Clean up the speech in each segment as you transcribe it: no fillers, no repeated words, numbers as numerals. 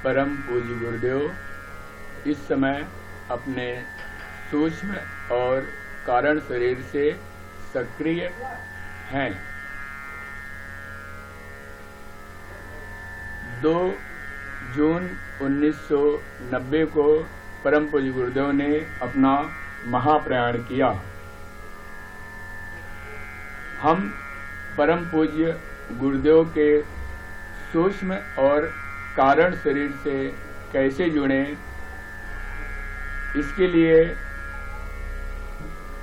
परम पूज्य गुरुदेव इस समय अपने सूक्ष्म और कारण शरीर से सक्रिय हैं। 2 जून 1990 को परम पूज्य गुरुदेव ने अपना महाप्रयाण किया। हम परम पूज्य गुरुदेव के सूक्ष्म और कारण शरीर से कैसे जुड़े, इसके लिए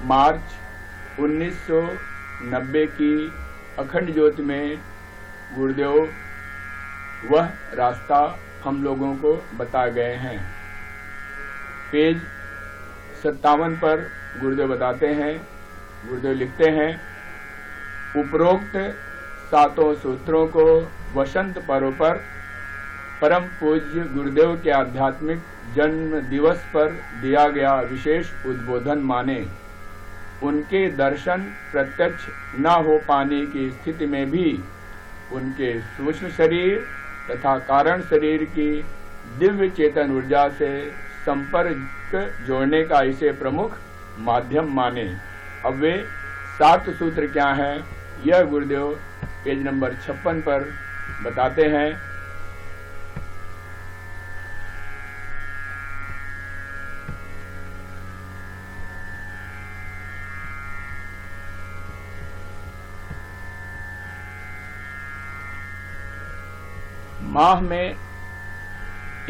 मार्च 1990 की अखंड ज्योति में गुरुदेव वह रास्ता हम लोगों को बता गए हैं। पेज 57 पर गुरुदेव बताते हैं, गुरुदेव लिखते हैं, उपरोक्त 7 सूत्रों को वसंत पर्व पर परम पूज्य गुरुदेव के आध्यात्मिक जन्म दिवस पर दिया गया विशेष उद्बोधन माने। उनके दर्शन प्रत्यक्ष न हो पाने की स्थिति में भी उनके सूक्ष्म शरीर तथा कारण शरीर की दिव्य चेतन ऊर्जा से संपर्क जोड़ने का इसे प्रमुख माध्यम माने। अब वे 7 सूत्र क्या हैं, यह गुरुदेव पेज नंबर 56 पर बताते हैं। माह में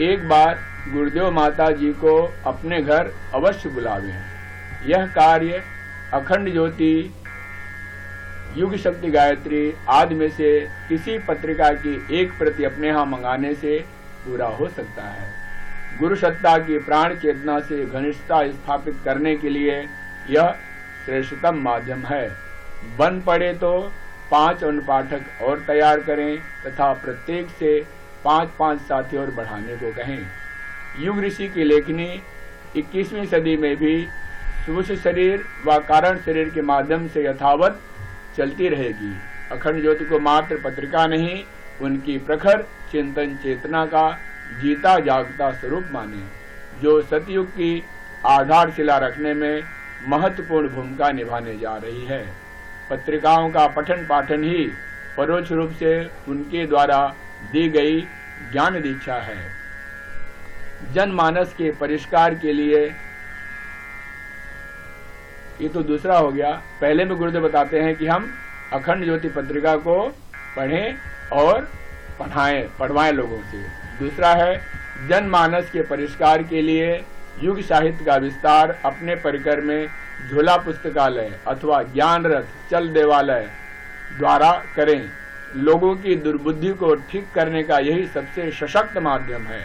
एक बार गुरुदेव माता जी को अपने घर अवश्य बुलावें। यह कार्य अखंड ज्योति, युग शक्ति गायत्री आदि में से किसी पत्रिका की एक प्रति अपने यहाँ मंगाने से पूरा हो सकता है। गुरु सत्ता की प्राण चेतना से घनिष्ठता स्थापित करने के लिए यह श्रेष्ठतम माध्यम है। बन पड़े तो 5 अनुपाठक और तैयार करें तथा प्रत्येक से 5-5 साथी और बढ़ाने को कहें। युग ऋषि की लेखनी 21वीं सदी में भी सूक्ष्म शरीर व कारण शरीर के माध्यम से यथावत चलती रहेगी। अखंड ज्योति को मात्र पत्रिका नहीं, उनकी प्रखर चिंतन चेतना का जीता जागता स्वरूप माने, जो सतयुग की आधारशिला रखने में महत्वपूर्ण भूमिका निभाने जा रही है। पत्रिकाओं का पठन पाठन ही परोक्ष रूप से उनके द्वारा दी गई ज्ञान दीक्षा है। जनमानस के परिष्कार के लिए, ये तो दूसरा हो गया। पहले में गुरुदेव बताते हैं कि हम अखंड ज्योति पत्रिका को पढ़ें और पढ़वाएं लोगों से। दूसरा है जनमानस के परिष्कार के लिए युग साहित्य का विस्तार अपने परिकर में झोला पुस्तकालय अथवा ज्ञान रथ चल देवालय द्वारा करें। लोगों की दुर्बुद्धि को ठीक करने का यही सबसे सशक्त माध्यम है।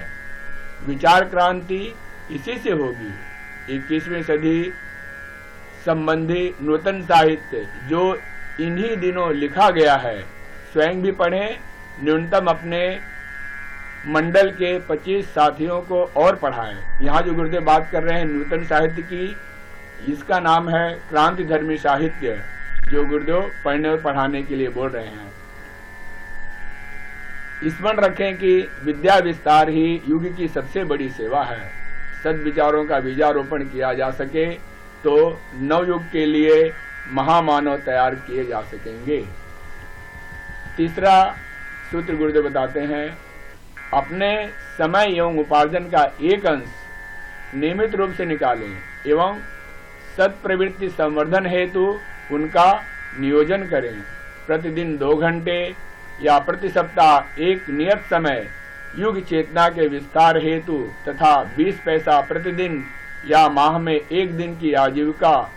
विचार क्रांति इसी से होगी। 21वीं सदी संबंधी नूतन साहित्य जो इन्हीं दिनों लिखा गया है, स्वयं भी पढ़ें, न्यूनतम अपने मंडल के 25 साथियों को और पढ़ाएं। यहाँ जो गुरुदेव बात कर रहे हैं नूतन साहित्य की, इसका नाम है क्रांति धर्मी साहित्य, जो गुरुदेव पढ़ने और पढ़ाने के लिए बोल रहे हैं। स्मरण रखें कि विद्या विस्तार ही युग की सबसे बड़ी सेवा है। सद्विचारों का बीजारोपण किया जा सके तो नवयुग के लिए महामानव तैयार किए जा सकेंगे। तीसरा सूत्र गुरुदेव बताते हैं, अपने समय एवं उपार्जन का एक अंश नियमित रूप से निकालें एवं सत्प्रवृत्ति संवर्धन हेतु उनका नियोजन करें। प्रतिदिन 2 घंटे या प्रति सप्ताह एक नियत समय युग चेतना के विस्तार हेतु तथा 20 पैसा प्रतिदिन या माह में 1 दिन की आजीविका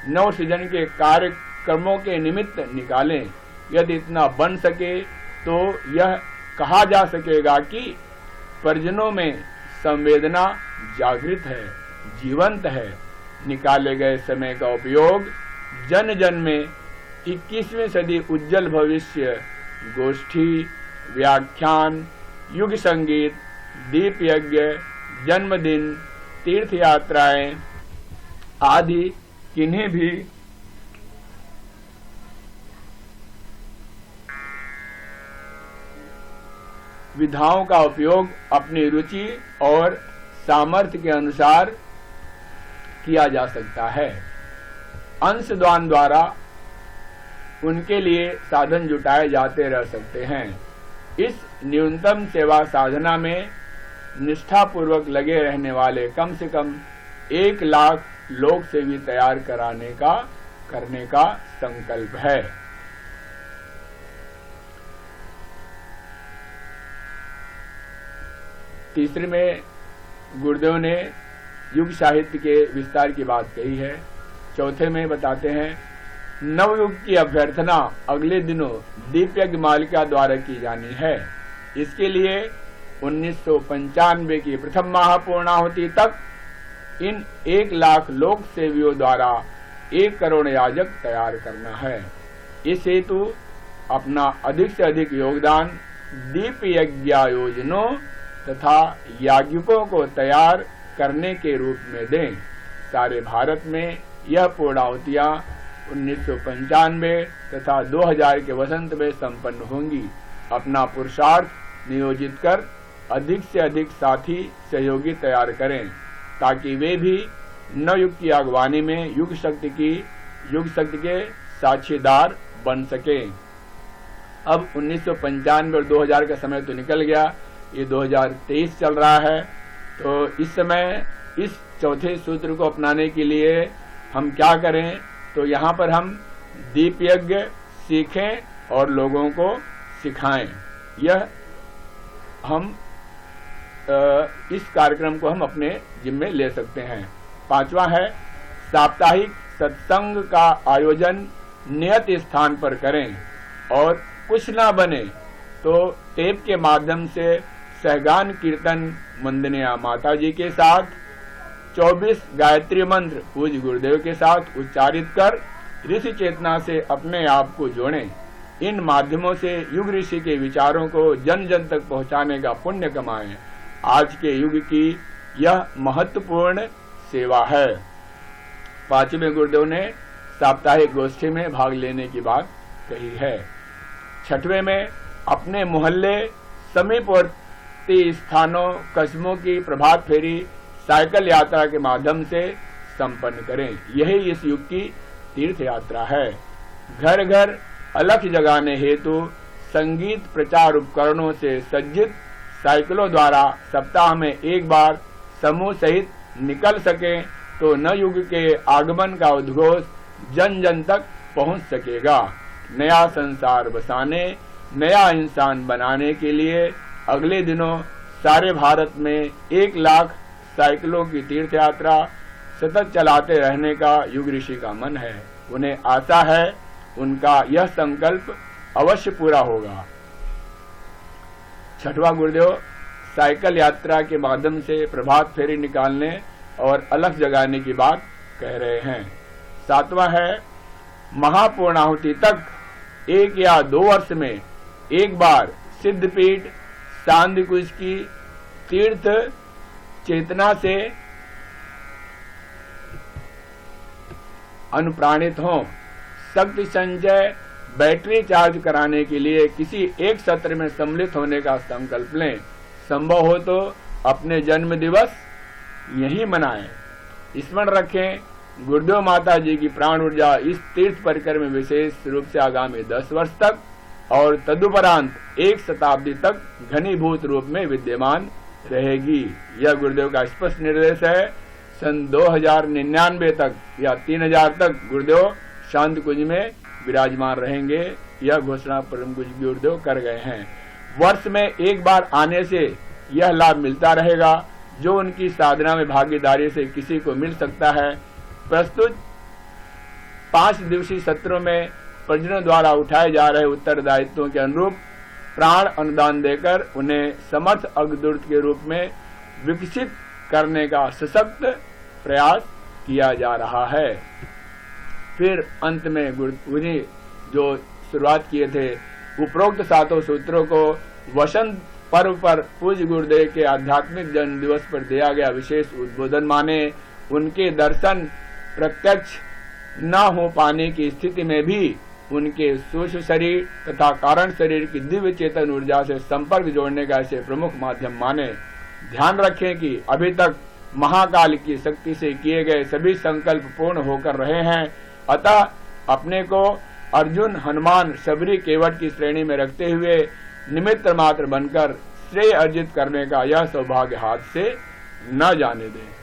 नव सृजन के कार्यक्रमों के निमित्त निकालें। यदि इतना बन सके तो यह कहा जा सकेगा कि परिजनों में संवेदना जागृत है, जीवंत है। निकाले गए समय का उपयोग जन जन में 21वीं सदी उज्जवल भविष्य, गोष्ठी, व्याख्यान, युग संगीत, दीप यज्ञ, जन्मदिन, तीर्थ यात्राएं आदि किन्हीं भी विधाओं का उपयोग अपनी रुचि और सामर्थ्य के अनुसार किया जा सकता है। अंशदान द्वारा उनके लिए साधन जुटाए जाते रह सकते हैं। इस न्यूनतम सेवा साधना में निष्ठापूर्वक लगे रहने वाले कम से कम 1 लाख लोक सेवी तैयार करने का संकल्प है। तीसरे में गुरुदेव ने युग साहित्य के विस्तार की बात कही है। चौथे में बताते हैं नवयुग की अभ्यर्थना अगले दिनों दीप यज्ञ मालिका द्वारा की जानी है। इसके लिए 1995 की प्रथम महापूर्णाहुति तक इन 1 लाख लोक सेवियों द्वारा 1 करोड़ याजक तैयार करना है। इस हेतु अपना अधिक से अधिक योगदान दीप यज्ञायोजनों तथा याज्ञिकों को तैयार करने के रूप में दें। सारे भारत में यह पूर्णाहुतियां 1995 तथा 2000 के वसंत में संपन्न होंगी। अपना पुरुषार्थ नियोजित कर अधिक से अधिक साथी सहयोगी तैयार करें ताकि वे भी नवयुग की अगवानी में युग शक्ति के साक्षीदार बन सकें। अब 1995 और 2000 का समय तो निकल गया, ये 2023 चल रहा है। तो इस समय इस चौथे सूत्र को अपनाने के लिए हम क्या करें? तो यहाँ पर हम दीप यज्ञ सीखें और लोगों को सिखाएं। यह हम इस कार्यक्रम को हम अपने जिम्मे ले सकते हैं। 5वां है साप्ताहिक सत्संग का आयोजन नियत स्थान पर करें और कुछ ना बने तो टेप के माध्यम से सहगान कीर्तन वंदनिया माता जी के साथ 24 गायत्री मंत्र पूज्य गुरुदेव के साथ उच्चारित कर ऋषि चेतना से अपने आप को जोड़ें। इन माध्यमों से युग ऋषि के विचारों को जन जन तक पहुंचाने का पुण्य कमाएं। आज के युग की यह महत्वपूर्ण सेवा है। 5वें गुरुदेव ने साप्ताहिक गोष्ठी में भाग लेने की बात कही है। 6वें में अपने मोहल्ले समीपवर्ती स्थानों कस्बों की प्रभात फेरी साइकिल यात्रा के माध्यम से संपन्न करें। यही इस युग की तीर्थ यात्रा है। घर घर अलख जगाने हेतु संगीत प्रचार उपकरणों से सज्जित साइकिलों द्वारा सप्ताह में 1 बार समूह सहित निकल सके तो नवयुग के आगमन का उद्घोष जन जन तक पहुंच सकेगा। नया संसार बसाने, नया इंसान बनाने के लिए अगले दिनों सारे भारत में 1 लाख साइकिलों की तीर्थ यात्रा सतत चलाते रहने का युग ऋषि का मन है। उन्हें आशा है उनका यह संकल्प अवश्य पूरा होगा। 6वां गुरुदेव साइकिल यात्रा के माध्यम से प्रभात फेरी निकालने और अलख जगाने की बात कह रहे हैं। 7वां है महापूर्णाहुति तक 1 या 2 वर्ष में 1 बार सिद्धपीठ सांदकुश की तीर्थ चेतना से अनुप्राणित हों। शक्ति संचय बैटरी चार्ज कराने के लिए किसी एक सत्र में सम्मिलित होने का संकल्प लें। संभव हो तो अपने जन्म दिवस यही मनाएं। स्मरण रखें गुरुदेव माता जी की प्राण ऊर्जा इस तीर्थ परिकर में विशेष रूप से आगामी 10 वर्ष तक और तदुपरांत 1 शताब्दी तक घनीभूत रूप में विद्यमान रहेगी। यह गुरुदेव का स्पष्ट निर्देश है। सन 2099 तक या 3000 तक गुरुदेव शांत कुंज में विराजमान रहेंगे। यह घोषणा परम पूज्य गुरुदेव कर गए हैं। वर्ष में 1 बार आने से यह लाभ मिलता रहेगा जो उनकी साधना में भागीदारी से किसी को मिल सकता है। प्रस्तुत 5 दिवसीय सत्रों में परिजनों द्वारा उठाए जा रहे उत्तरदायित्वों के अनुरूप प्राण अनुदान देकर उन्हें समर्थ अग्रदूत के रूप में विकसित करने का सशक्त प्रयास किया जा रहा है। फिर अंत में उन्हीं जो शुरुआत किए थे उपरोक्त 7 सूत्रों को वसंत पर्व पर पूज्य गुरुदेव के आध्यात्मिक जन्म दिवस पर दिया गया विशेष उद्बोधन माने। उनके दर्शन प्रत्यक्ष न हो पाने की स्थिति में भी उनके सूक्ष्म शरीर तथा कारण शरीर की दिव्य चेतन ऊर्जा से संपर्क जोड़ने का ऐसे प्रमुख माध्यम माने। ध्यान रखें कि अभी तक महाकाल की शक्ति से किए गए सभी संकल्प पूर्ण होकर रहे हैं, अतः अपने को अर्जुन, हनुमान, शबरी, केवट की श्रेणी में रखते हुए निमित्त मात्र बनकर श्रेय अर्जित करने का यह सौभाग्य हाथ से न जाने दें।